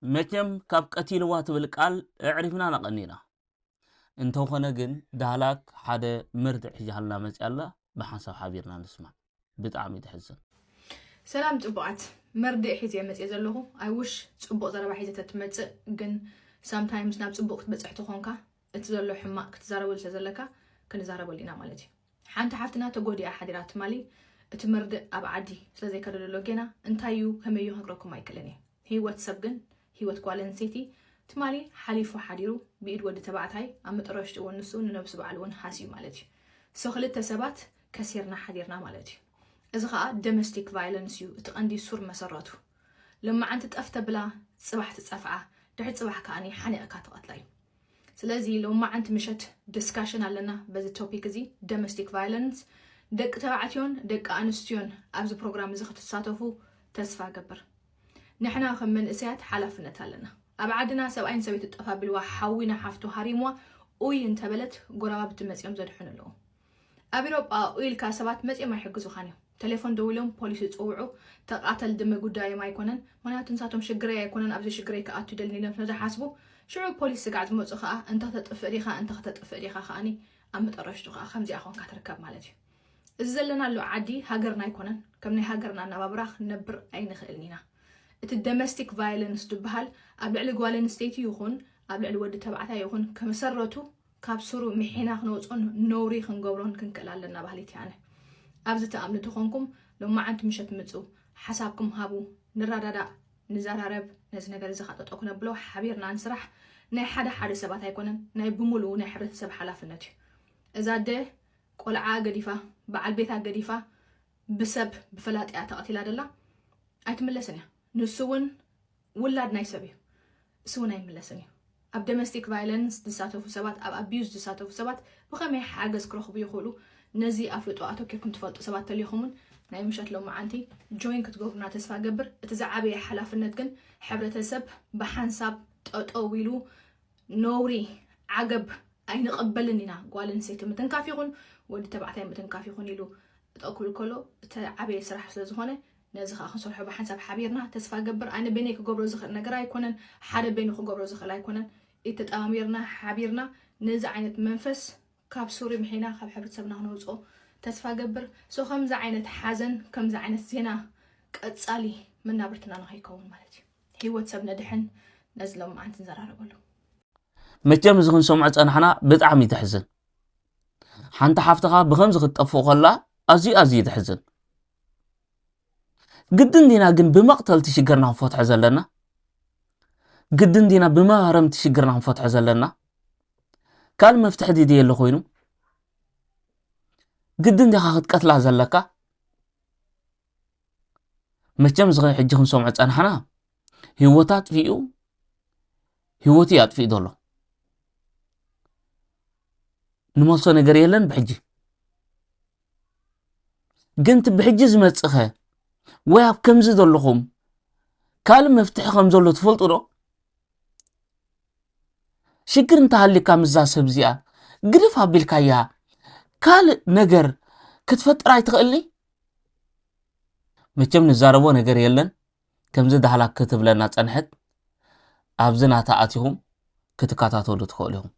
መቸም ካብ ቀቲልዋ ትብል ቃል ዕሪፍና ነቐኒና እንተው ኾነ ግን ዳህላክ ሓደ ምርድዕ ሒጃልና መጽያላ ብሓንሳብ ሓቢርና ንስማ ብጣዕሚ ትሕዝን ሰላም ጽቡዓት መርድዕ ሒዘ መጽየ ዘለኹ አይ ውሽ ጽቡቕ ዘረባ ሒዘ ተትመጽእ ግን sometimes ናብ ጽቡቕ ክትበጽሕ ትኾንካ እቲ ዘሎ ሕማቅ ክትዛረበሉ ስለዘለካ ክንዛረበሉ ኢና ማለት እዩ ሓንቲ ሓፍትና ተጎዲኣ ሓዲራ ትማሊ እቲ መርድዕ ኣብ ዓዲ ስለዘይከደሎ ጌና እንታዩ ከመዩ ክንረኩም ኣይክልን እየ ህይወት ሰብ ግን ህይወት ጓል ኣንስተይቲ ትማሊ ሓሊፉ ሓዲሩ ብኢድ ወዲ ተባዕታይ ኣብ መጠረሽቲ እውን ንሱ ንነብሱ በዓል እውን ሓስዩ ማለት እዩ ሰው ክልተ ሰባት ከሲርና ሓዲርና ማለት እዩ እዚ ከዓ ዶሜስቲክ ቫዮለንስ እዩ እቲ ቀንዲ ሱር መሰረቱ ለማዓንቲ ጠፍተ ብላ ጽባሕ ትጸፍዓ ድሕሪ ጽባሕ ከኣኒ ሓኒቕካ ትቐትላ እዩ ስለዚ ለማዓንቲ ምሸት ዲስካሽን ኣለና በዚ ቶፒክ እዚ ዶሜስቲክ ቫዮለንስ ደቂ ተባዕትዮን ደቂ ኣንስትዮን ኣብዚ ፕሮግራም እዚ ክትሳተፉ ተስፋ ገብር ንሕና ከም መንእሰያት ሓላፍነት ኣለና ኣብ ዓድና ሰብኣይን ሰበይቲ ተጠፋቢልዋ ሓዊና ሓፍቱ ሃሪምዋ ኡይ እንተበለት ጎረባብቲ መጽዮም ዘድሕኑ ኣለዉ ኣብ ኢሮጳ ኡይልካ ሰባት መጽዮም ኣይሕግዙኻን እዮም ቴሌፎን ደውሎም ፖሊስ ይጽውዑ ተቃተል ድመ ጉዳዮም ኣይኮነን ምክንያቱ ንሳቶም ሽግረይ ኣይኮነን ኣብዚ ሽግረይ ከኣቱ ይደልኒ ኢሎም ስለዝሓስቡ ሽዑ ፖሊስ ስጋዕ ዝመፁ ከዓ እንተ ተጥፍእ ዲኻ እንተ ከተጥፍእ ዲኻ ከኣኒ ኣብ መጠረሽቱ ከዓ ከምዚኣ ኾንካ ትርከብ ማለት እዩ እዚ ዘለና ኣሎ ዓዲ ሃገርና ኣይኮነን ከም ናይ ሃገርና ኣነባብራ ክንነብር ኣይንኽእልን ኢና እቲ ዶሜስቲክ ቫዮለንስ ዝበሃል ኣብ ልዕሊ ጓል ኣንስተይቲ ይኹን ኣብ ልዕሊ ወዲ ተባዕታይ ይኹን ከመሰረቱ ካብ ስሩ ምሒና ክንወፅኦን ነውሪ ክንገብሮን ክንክእል ኣለና ባህሊት ያነ ኣብዚ ተኣምኑ ትኾንኩም ሎማዓንቲ ምሸት ምፁ ሓሳብኩም ሃቡ ንራዳዳእ ንዘራረብ ነዚ ነገር እዚ ካጠጦ ክነብሎ ሓቢርና ንስራሕ ናይ ሓደ ሰባት ኣይኮነን ናይ ብሙሉእ ናይ ሕብረተሰብ ሓላፍነት እዩ እዛ ደ ቆልዓ ገዲፋ በዓል ቤታ ገዲፋ ብሰብ ብፈላጢያ ተቐቲላ ደላ ኣይትምለስን እያ ንሱ እውን ውላድ ናይ ሰብ እዩ እሱ እውን ኣይምለስን እዩ ኣብ ዶሜስቲክ ቫዮለንስ ዝሳተፉ ሰባት ኣብ ኣቢዩዝ ዝሳተፉ ሰባት ብኸመይ ሓገዝ ክረኽቡ ይኽእሉ ነዚ ኣፍልጦ ኣተኪርኩም ትፈልጡ ሰባት ተሊኹምን ናይ ምሸት ሎማዓንቲ ጆይን ክትገብሩና ተስፋ ገብር እቲ ዝዓበየ ሓላፍነት ግን ሕብረተሰብ ብሓንሳብ ጠጠው ኢሉ ነውሪ ዓገብ ኣይንቐበልን ኢና ጓል ኣንስተይቲ ምትንካፍ ይኹን ወዲ ተባዕታይ ምትንካፍ ይኹን ኢሉ ጠቅብል ከሎ እቲ ዓበየ ስራሕ ስለዝኾነ ነዚ ከዓ ክንሰርሖ ብሓንሳብ ሓቢርና ተስፋ ገብር ኣነ በነይ ክገብሮ ዝኽእል ነገር ኣይኮነን ሓደ በይኑ ክገብሮ ዝኽእል ኣይኮነን እተጣሚርና ሓቢርና ነዚ ዓይነት መንፈስ ካብ ሱሪ ምሒና ካብ ሕብረተሰብና ክንወፅኦ ተስፋ ገብር ሶ ከምዚ ዓይነት ሓዘን ከምዚ ዓይነት ዜና ቀጻሊ መናብርትና ንኸይከውን ማለት እዩ ህይወት ሰብ ነድሕን ነዚ ሎማዓንቲ ንዘራረበሉ መቸም እዚ ክንሰምዖ ፀናሕና ብጣዕሚ ትሕዝን ሓንቲ ሓፍትኻ ብከምዚ ክትጠፍእ ከላ ኣዝዩ ትሕዝን ግድን ዲና ግን ብመቕተልቲ ሽግርና ክንፈትሖ ዘለና ግድን ዲና ብመሃረምቲ ሽግርና ክንፈትሖ ዘለና ካል መፍትሒ ድየ ኣሎ ኮይኑ ግድን ዲኻ ክትቀትላ ዘለካ መቸም እዚ ሕጂ ክንሰምዖ ፀናሕና ህይወታ ጥፊኡ ህይወቱ ያጥፊእ ዘሎ ንመልሶ ነገር የለን ብሕጂ ግን ብሕጂ ዝመጽኸ ወይ ኣብ ከምዚ ዘለኹም ካል መፍትሒ ከም ዘሎ ትፈልጡ ዶ ሽግር እንተሃሊካ ምዛ ሰብ እዚኣ ግድፍ ኣቢልካያ ካል ነገር ክትፈጥር ኣይትኽእልኒ መቸም ንዛረቦ ነገር የለን ከምዚ ዳህላክ ክትብለና ፀንሐት ኣብዚ ናታ ኣትኹም ክትከታተሉ ትኽእሉ ኢኹም